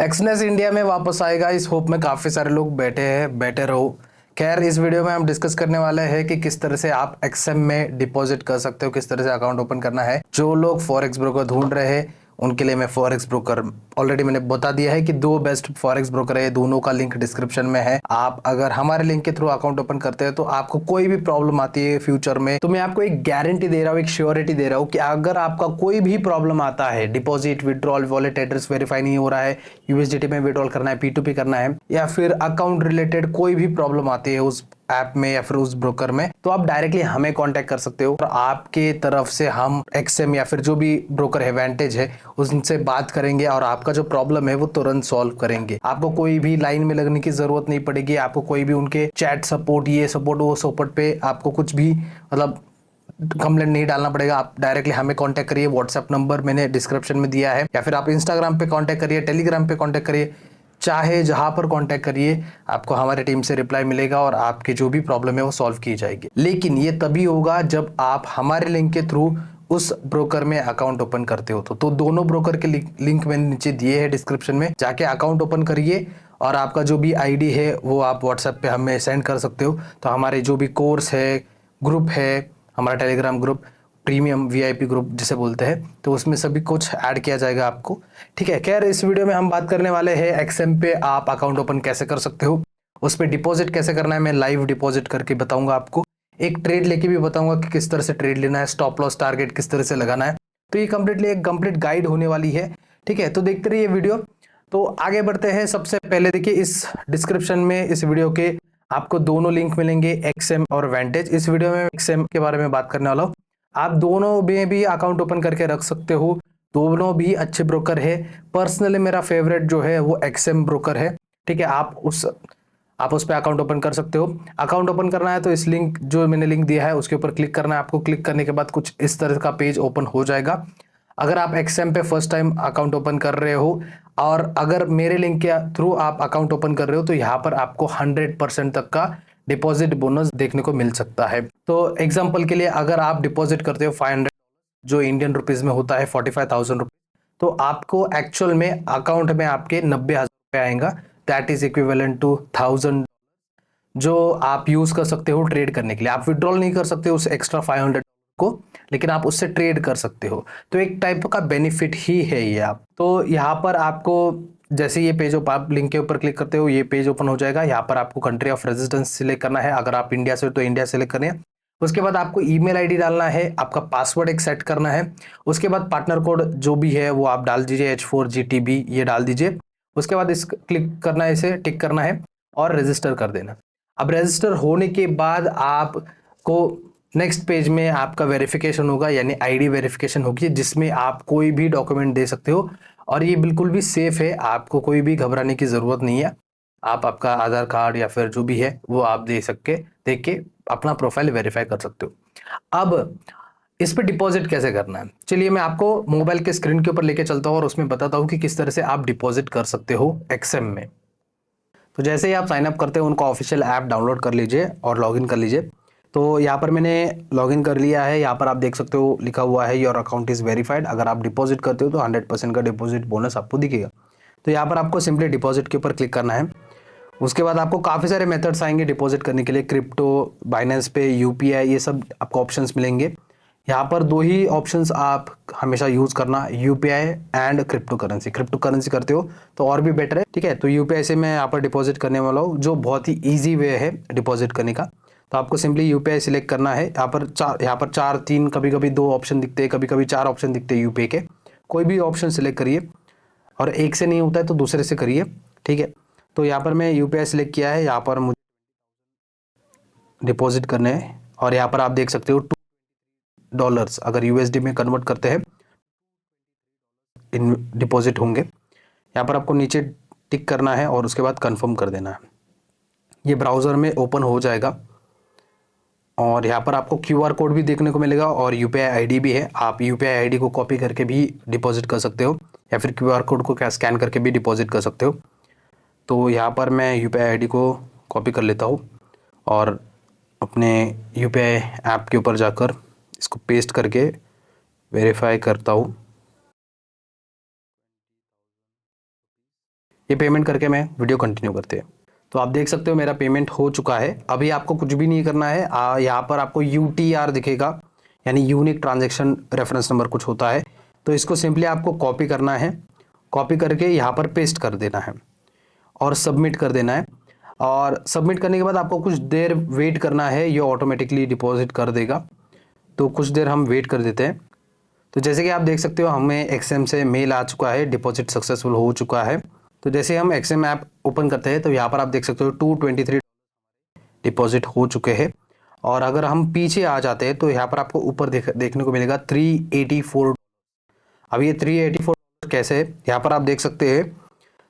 Exness India में वापस आएगा, इस होप में काफ़ी सारे लोग बैठे रहो। खैर, इस वीडियो में हम डिस्कस करने वाले हैं कि किस तरह से आप एक्सएम में डिपॉजिट कर सकते हो, किस तरह से अकाउंट ओपन करना है। जो लोग फॉरेक्स ब्रोकर ढूंढ रहे हैं उनके लिए मैं फॉरेक्स ब्रोकर ऑलरेडी मैंने बता दिया है कि दो बेस्ट फॉरेक्स ब्रोकर है, दोनों का लिंक डिस्क्रिप्शन में है। आप अगर हमारे लिंक के थ्रू अकाउंट ओपन करते हैं तो आपको कोई भी प्रॉब्लम आती है फ्यूचर में, तो मैं आपको एक गारंटी दे रहा हूँ, एक श्योरिटी दे रहा हूँ कि अगर आपका कोई भी प्रॉब्लम आता है, deposit, withdrawal, wallet address verify नहीं हो रहा है, यूएसडीटी में विड्रॉल करना है, पी2पी करना है, या फिर अकाउंट रिलेटेड कोई भी प्रॉब्लम आती है उस ऐप में या फिर उस ब्रोकर में, तो आप डायरेक्टली हमें कांटेक्ट कर सकते हो और आपके तरफ से हम एक्सएम या फिर जो भी ब्रोकर है, वेंटेज है, उनसे बात करेंगे और आपका जो प्रॉब्लम है वो तुरंत सॉल्व करेंगे। आपको कोई भी लाइन में लगने की जरूरत नहीं पड़ेगी, आपको कोई भी उनके चैट सपोर्ट, ये सपोर्ट, वो सपोर्ट पे आपको कुछ भी मतलब कंप्लेंट नहीं डालना पड़ेगा। आप डायरेक्टली हमें कांटेक्ट करिए, व्हाट्सएप नंबर मैंने डिस्क्रिप्शन में दिया है, या फिर आप इंस्टाग्राम पे कांटेक्ट करिए, टेलीग्राम पे कांटेक्ट करिए, चाहे जहां पर कांटेक्ट करिए, आपको हमारे टीम से रिप्लाई मिलेगा और आपकी जो भी प्रॉब्लम है वो सॉल्व की जाएगी। लेकिन ये तभी होगा जब आप हमारे लिंक के थ्रू उस ब्रोकर में अकाउंट ओपन करते हो। तो दोनों ब्रोकर के लिंक मैंने नीचे दिए हैं डिस्क्रिप्शन में, जाके अकाउंट ओपन करिए और आपका जो भी आईडी है वो आप व्हाट्सएप पे हमें सेंड कर सकते हो। तो हमारे जो भी कोर्स है, ग्रुप है, हमारा Telegram group, premium VIP group जिसे बोलते हैं, तो उसमें सभी कुछ ऐड किया जाएगा आपको। ठीक है। खैर, इस वीडियो में हम बात करने वाले हैं एक्सएम पे आप अकाउंट ओपन कैसे कर सकते हो, उस पर डिपॉजिट कैसे करना है। मैं लाइव डिपॉजिट करके बताऊंगा आपको, एक ट्रेड लेके भी बताऊंगा कि किस तरह से ट्रेड लेना है, स्टॉप लॉस टारगेट किस तरह से लगाना है। तो ये कंप्लीटली एक कंप्लीट गाइड होने वाली है। ठीक है, तो देखते रहिए वीडियो। तो आगे बढ़ते हैं। सबसे पहले देखिए, इस डिस्क्रिप्शन में इस वीडियो के आपको दोनों लिंक मिलेंगे, एक्सएम और वेंटेज। इस वीडियो में एक्सएम के बारे में बात करने वाला हूँ। आप दोनों में भी अकाउंट ओपन करके रख सकते हो, दोनों भी अच्छे ब्रोकर है। पर्सनली मेरा फेवरेट जो है वो एक्सएम ब्रोकर है। ठीक है, आप उस पर अकाउंट ओपन कर सकते हो। अकाउंट ओपन करना है तो इस लिंक, जो मैंने लिंक दिया है उसके ऊपर क्लिक करना है आपको। क्लिक करने के बाद कुछ इस तरह का पेज ओपन हो जाएगा। अगर आप एक्सएम पे फर्स्ट टाइम अकाउंट ओपन कर रहे हो और अगर मेरे लिंक के थ्रू आप अकाउंट ओपन कर रहे हो, तो यहाँ पर आपको 100% तक का डिपॉजिट बोनस देखने को मिल सकता है। तो एग्जांपल के लिए, अगर आप डिपॉजिट करते हो 500, जो इंडियन रुपीज में होता है 45,000 रुपीज, तो आपको एक्चुअल में अकाउंट में आपके 90,000 रुपये आएगा। दैट इज इक्विवेलेंट टू 1000, जो आप यूज कर सकते हो ट्रेड करने के लिए। आप विड्रॉल नहीं कर सकते उस एक्स्ट्रा 500 को, लेकिन आप उससे ट्रेड कर सकते हो। तो एक टाइप का बेनिफिट ही है ये। आप तो यहाँ पर आपको जैसे ये पेज आप लिंक के ऊपर क्लिक करते हो, ये पेज ओपन हो जाएगा। यहाँ पर आपको कंट्री ऑफ रेजिडेंस सिलेक्ट करना है। अगर आप इंडिया से हो तो इंडिया सेलेक्ट करना है। उसके बाद आपको ईमेल आईडी डालना है, आपका पासवर्ड एक सेट करना है। उसके बाद पार्टनर कोड जो भी है वो आप डाल दीजिए, H4GTB ये डाल दीजिए। उसके बाद इस क्लिक करना है, इसे टिक करना है और रजिस्टर कर देना। अब रजिस्टर होने के बाद आपको नेक्स्ट पेज में आपका वेरिफिकेशन होगा, यानी आईडी वेरिफिकेशन होगी, जिसमें आप कोई भी डॉक्यूमेंट दे सकते हो और ये बिल्कुल भी सेफ है। आपको कोई भी घबराने की जरूरत नहीं है। आप आपका आधार कार्ड या फिर जो भी है वो आप देख के अपना प्रोफाइल वेरीफाई कर सकते हो। अब इस पे डिपॉजिट कैसे करना है, चलिए मैं आपको मोबाइल के स्क्रीन के ऊपर लेके चलता हूँ और उसमें बताता हूँ कि किस तरह से आप डिपॉजिट कर सकते हो एक्सएम में। तो जैसे ही आप साइन अप करते हो, उनका ऑफिशियल ऐप डाउनलोड कर लीजिए और लॉगिन कर लीजिए। तो यहाँ पर मैंने लॉगिन कर लिया है। यहाँ पर आप देख सकते हो लिखा हुआ है योर अकाउंट इज़ वेरीफाइड। अगर आप डिपॉजिट करते हो तो 100% का डिपॉजिट बोनस आपको दिखेगा। तो यहाँ पर आपको सिंपली डिपॉजिट के ऊपर क्लिक करना है। उसके बाद आपको काफ़ी सारे मेथड्स आएंगे डिपॉजिट करने के लिए, क्रिप्टो, बाइनेंस पे, यूपीआई, ये सब आपको ऑप्शंस मिलेंगे। यहाँ पर दो ही ऑप्शंस आप हमेशा यूज करना, UPI and crypto currency. Crypto currency करते हो तो और भी बेटर है। ठीक है, तो यूपीआई से मैं यहाँ पर डिपॉजिट करने वाला हूँ, जो बहुत ही ईजी वे है डिपॉजिट करने का। तो आपको सिंपली यूपीआई सिलेक्ट करना है। यहाँ पर चार, तीन, कभी कभी दो ऑप्शन दिखते हैं, कभी कभी चार ऑप्शन दिखते हैं यूपीआई के। कोई भी ऑप्शन सिलेक्ट करिए और एक से नहीं होता है तो दूसरे से करिए। ठीक है, तो यहाँ पर मैं यूपीआई सिलेक्ट किया है। यहाँ पर मुझे डिपॉजिट करने हैं और यहाँ पर आप देख सकते हो $2 अगर यूएसडी में कन्वर्ट करते हैं इन डिपॉजिट होंगे। यहाँ पर आपको नीचे टिक करना है और उसके बाद कंफर्म कर देना है। ये ब्राउज़र में ओपन हो जाएगा और यहाँ पर आपको क्यूआर कोड भी देखने को मिलेगा और यूपीआई आईडी भी है। आप यूपीआई आईडी को कॉपी करके भी डिपॉजिट कर सकते हो या फिर क्यूआर कोड को स्कैन करके भी डिपॉजिट कर सकते हो। तो यहाँ पर मैं यूपीआई आईडी को कॉपी कर लेता हूँ और अपने यूपीआई ऐप के ऊपर जाकर इसको पेस्ट करके वेरीफाई करता हूँ। ये पेमेंट करके मैं वीडियो कंटिन्यू करते हैं। तो आप देख सकते हो मेरा पेमेंट हो चुका है। अभी आपको कुछ भी नहीं करना है। यहाँ पर आपको UTR दिखेगा, यानी यूनिक ट्रांजैक्शन रेफरेंस नंबर कुछ होता है। तो इसको सिंपली आपको कॉपी करना है, कॉपी करके यहाँ पर पेस्ट कर देना है और सबमिट कर देना है। और सबमिट करने के बाद आपको कुछ देर वेट करना है, ये ऑटोमेटिकली डिपॉजिट कर देगा। तो कुछ देर हम वेट कर देते हैं। तो जैसे कि आप देख सकते हो हमें XM से मेल आ चुका है, डिपॉजिट सक्सेसफुल हो चुका है। तो जैसे हम XM ऐप ओपन करते हैं तो यहाँ पर आप देख सकते हो 223 डिपॉजिट हो चुके हैं। और अगर हम पीछे आ जाते हैं तो यहाँ पर आपको ऊपर देखने को मिलेगा 384। अब ये 384 कैसे है, यहाँ पर आप देख सकते हैं।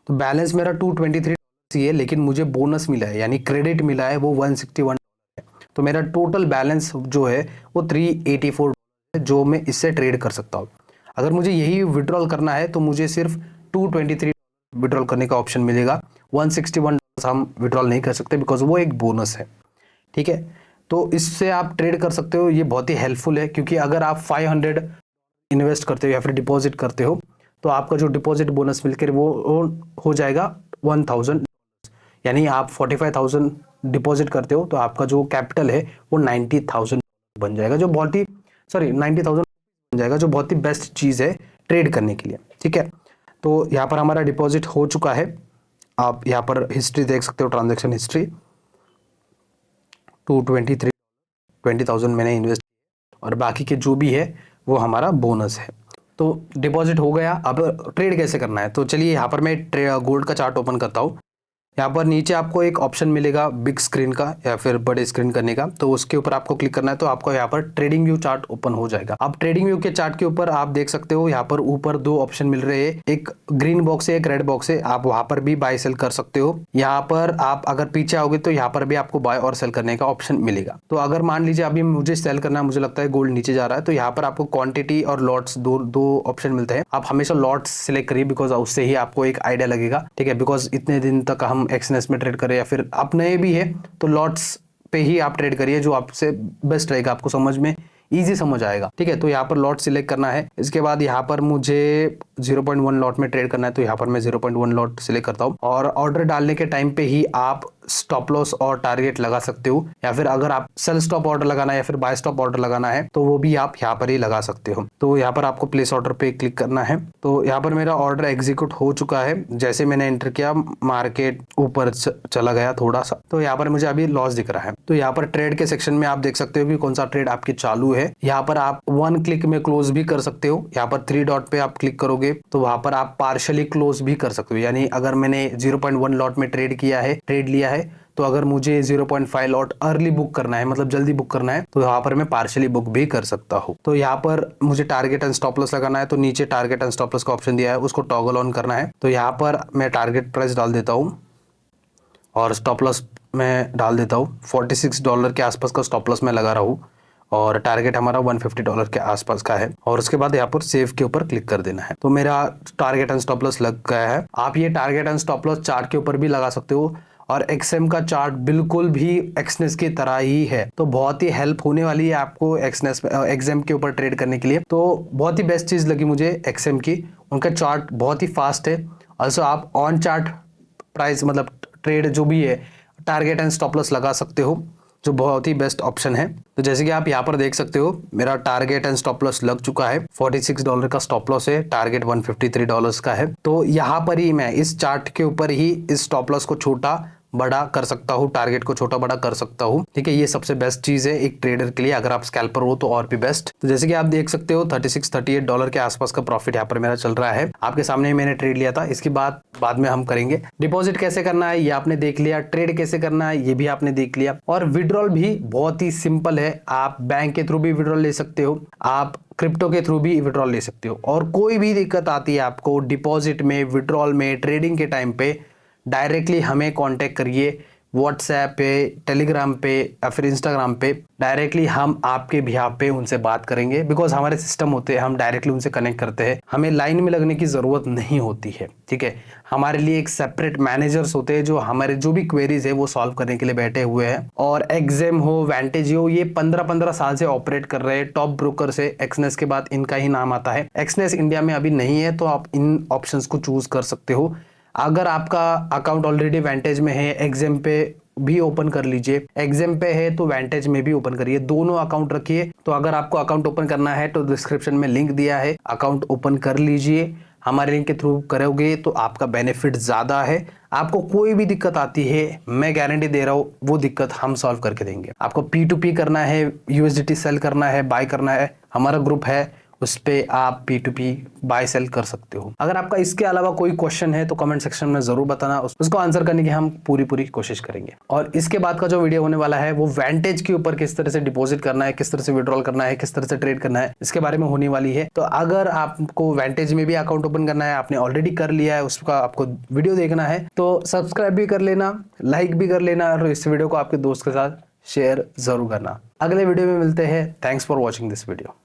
तो बैलेंस मेरा 223 है, लेकिन मुझे बोनस मिला है, यानी क्रेडिट मिला है, वो 161 है। तो मेरा टोटल बैलेंस जो है वो 384 है, जो मैं इससे ट्रेड कर सकता हूँ। अगर मुझे यही विड्रॉल करना है तो मुझे सिर्फ 223 विड्रॉल करने का ऑप्शन मिलेगा। 161 हम विड्रॉल नहीं कर सकते बिकॉज वो एक बोनस है। ठीक है, तो इससे आप ट्रेड कर सकते हो। ये बहुत ही हेल्पफुल है, क्योंकि अगर आप 500 इन्वेस्ट करते हो या फिर डिपॉजिट करते हो तो आपका जो डिपॉजिट बोनस मिलकर वो हो जाएगा 1000, यानी आप 45,000 डिपॉजिट करते हो तो आपका जो कैपिटल है वो 90,000 बन जाएगा, जो बहुत ही 90,000 बन जाएगा, जो बहुत ही बेस्ट चीज़ है ट्रेड करने के लिए। ठीक है, तो यहाँ पर हमारा डिपॉजिट हो चुका है। आप यहाँ पर हिस्ट्री देख सकते हो, ट्रांजैक्शन हिस्ट्री 223 20,000 मैंने इन्वेस्ट, और बाकी के जो भी है वो हमारा बोनस है। तो डिपॉजिट हो गया। अब ट्रेड कैसे करना है, तो चलिए यहाँ पर मैं गोल्ड का चार्ट ओपन करता हूँ। यहाँ पर नीचे आपको एक ऑप्शन मिलेगा बिग स्क्रीन का या फिर बड़े स्क्रीन करने का, तो उसके ऊपर आपको क्लिक करना है। तो आपको यहाँ पर ट्रेडिंग व्यू चार्ट ओपन हो जाएगा। अब ट्रेडिंग व्यू के चार्ट के ऊपर आप देख सकते हो यहाँ पर ऊपर दो ऑप्शन मिल रहे हैं, एक ग्रीन बॉक्स है, एक रेड बॉक्स है। आप वहां पर भी बाय सेल कर सकते हो। यहाँ पर आप अगर पीछे आओगे तो यहाँ पर भी आपको बाय और सेल करने का ऑप्शन मिलेगा। तो अगर मान लीजिए अभी मुझे सेल करना है, मुझे लगता है गोल्ड नीचे जा रहा है, तो यहाँ पर आपको क्वांटिटी और लॉट्स दो ऑप्शन मिलते हैं। आप हमेशा लॉट्स सिलेक्ट करिए, बिकॉज उससे ही आपको एक आइडिया लगेगा। ठीक है, बिकॉज इतने दिन तक हम एक्सनेस में ट्रेड करें या फिर आप नए भी है तो लॉट्स पे ही आप ट्रेड करिए, जो आपसे बेस्ट रहेगा, आपको समझ में इजी समझ आएगा। ठीक है, तो यहाँ पर लॉट सिलेक्ट करना है। इसके बाद यहाँ पर मुझे 0.1 लॉट में ट्रेड करना है, तो यहाँ पर मैं 0.1 लॉट सिलेक्ट करता हूँ। और ऑर्डर डालने के टाइम पे ही आप स्टॉप लॉस और टारगेट लगा सकते हो, या फिर अगर आप सेल स्टॉप ऑर्डर लगाना है या फिर बाय स्टॉप ऑर्डर लगाना है तो वो भी आप यहाँ पर ही लगा सकते हो। तो यहाँ पर आपको प्लेस ऑर्डर पे क्लिक करना है। तो यहाँ पर मेरा ऑर्डर एग्जीक्यूट हो चुका है। जैसे मैंने एंटर किया मार्केट ऊपर चला गया थोड़ा सा, तो यहाँ पर मुझे अभी लॉस दिख रहा है। तो यहाँ पर ट्रेड के सेक्शन में आप देख सकते हो कि कौन सा ट्रेड आपकी चालू है। यहाँ पर आप 1 क्लिक में क्लोज भी कर सकते हो। यहाँ पर 3 डॉट पे आप क्लिक करोगे तो वहां पर आप पार्शियली क्लोज भी कर सकते हो, यानी अगर मैंने 0.1 लॉट में ट्रेड लिया है तो अगर मुझे 0.5 लॉट अर्ली बुक करना है, मतलब जल्दी बुक करना है, तो यहाँ पर मैं पार्शियली बुक भी कर सकता हूँ। तो यहाँ पर मुझे टारगेट एंड स्टॉप लॉस लगाना है, तो नीचे टारगेट एंड स्टॉप लॉस का ऑप्शन दिया है, उसको टॉगल ऑन करना है। तो यहाँ पर मैं टारगेट प्राइस डाल देता हूँ और स्टॉप लॉस मैं डाल देता हूँ। $46 के आसपास का स्टॉप लॉस मैं लगा रहा हूँ और टारगेट हमारा $150 के आसपास का है। और उसके बाद यहाँ पर सेव के ऊपर क्लिक कर देना है। तो मेरा टारगेट एंड स्टॉप लॉस लग गया है। आप ये target and stop loss chart के ऊपर भी लगा सकते हो, और XM का चार्ट बिल्कुल भी एक्सनेस की तरह ही है। तो बहुत ही हेल्प होने वाली है आपको XM के ऊपर ट्रेड करने के लिए। तो बहुत ही बेस्ट चीज लगी मुझे XM की, उनका चार्ट बहुत ही फास्ट है। ऑल्सो आप ऑन चार्ट प्राइस मतलब ट्रेड जो भी है टारगेट एंड स्टॉप लॉस लगा सकते हो, जो बहुत ही बेस्ट ऑप्शन है। तो जैसे कि आप यहाँ पर देख सकते हो मेरा टारगेट एंड स्टॉप लॉस लग चुका है। $46 का स्टॉप लॉस है, टारगेट $153 का है। तो यहाँ पर ही मैं इस चार्ट के ऊपर ही इस स्टॉप लॉस को छोटा बड़ा कर सकता हूँ, टारगेट को छोटा बड़ा कर सकता हूँ। ठीक है, ये सबसे बेस्ट चीज है एक ट्रेडर के लिए। अगर आप स्कैल्पर हो तो और भी बेस्ट। तो जैसे कि आप देख सकते हो $36-38 के आसपास का प्रॉफिट यहाँ पर मेरा चल रहा है। आपके सामने ही मैंने ट्रेड लिया था, इसकी बात बाद में हम करेंगे। डिपॉजिट कैसे करना है ये आपने देख लिया, ट्रेड कैसे करना है ये भी आपने देख लिया, और विड्रॉल भी बहुत ही सिंपल है। आप बैंक के थ्रू भी विड्रॉल ले सकते हो, आप क्रिप्टो के थ्रू भी विड्रॉल ले सकते हो। और कोई भी दिक्कत आती है आपको डिपॉजिट में, विड्रॉल में, ट्रेडिंग के टाइम पे, डायरेक्टली हमें कांटेक्ट करिए व्हाट्सएप पे, टेलीग्राम पे या फिर इंस्टाग्राम पे। डायरेक्टली हम आपके बिहाफ पे उनसे बात करेंगे, बिकॉज हमारे सिस्टम होते हैं, हम डायरेक्टली उनसे कनेक्ट करते हैं, हमें लाइन में लगने की जरूरत नहीं होती है। ठीक है, हमारे लिए एक सेपरेट मैनेजर्स होते हैं जो हमारे जो भी क्वेरीज है वो सॉल्व करने के लिए बैठे हुए हैं। और एक्सेम हो, वैंटेज हो, ये 15-15 साल से ऑपरेट कर रहे हैं, टॉप ब्रोकर से। एक्सनेस के बाद इनका ही नाम आता है। एक्सनेस इंडिया में अभी नहीं है, तो आप इन ऑप्शंस को चूज कर सकते हो। अगर आपका अकाउंट ऑलरेडी वेंटेज में है, एग्जाम पे भी ओपन कर लीजिए, एग्जाम पे है तो वेंटेज में भी ओपन करिए, दोनों अकाउंट रखिए। तो अगर आपको अकाउंट ओपन करना है तो डिस्क्रिप्शन में लिंक दिया है, अकाउंट ओपन कर लीजिए। हमारे लिंक के थ्रू करोगे तो आपका बेनिफिट ज़्यादा है। आपको कोई भी दिक्कत आती है, मैं गारंटी दे रहा हूँ वो दिक्कत हम सॉल्व करके देंगे। आपको P2P करना है, USDT सेल करना है, बाय करना है, हमारा ग्रुप है, उस पे आप P2P बाय सेल कर सकते हो। अगर आपका इसके अलावा कोई क्वेश्चन है तो कमेंट सेक्शन में जरूर बताना, उसको आंसर करने की हम पूरी कोशिश करेंगे। और इसके बाद का जो वीडियो होने वाला है वो वेंटेज के ऊपर, किस तरह से डिपॉजिट करना है, किस तरह से विड्रॉल करना है, किस तरह से ट्रेड करना है, इसके बारे में होने वाली है। तो अगर आपको वेंटेज में भी अकाउंट ओपन करना है, आपने ऑलरेडी कर लिया है, उसका आपको वीडियो देखना है तो सब्सक्राइब भी कर लेना, लाइक भी कर लेना और इस वीडियो को आपके दोस्त के साथ शेयर जरूर करना। अगले वीडियो में मिलते हैं। Thanks for watching this video.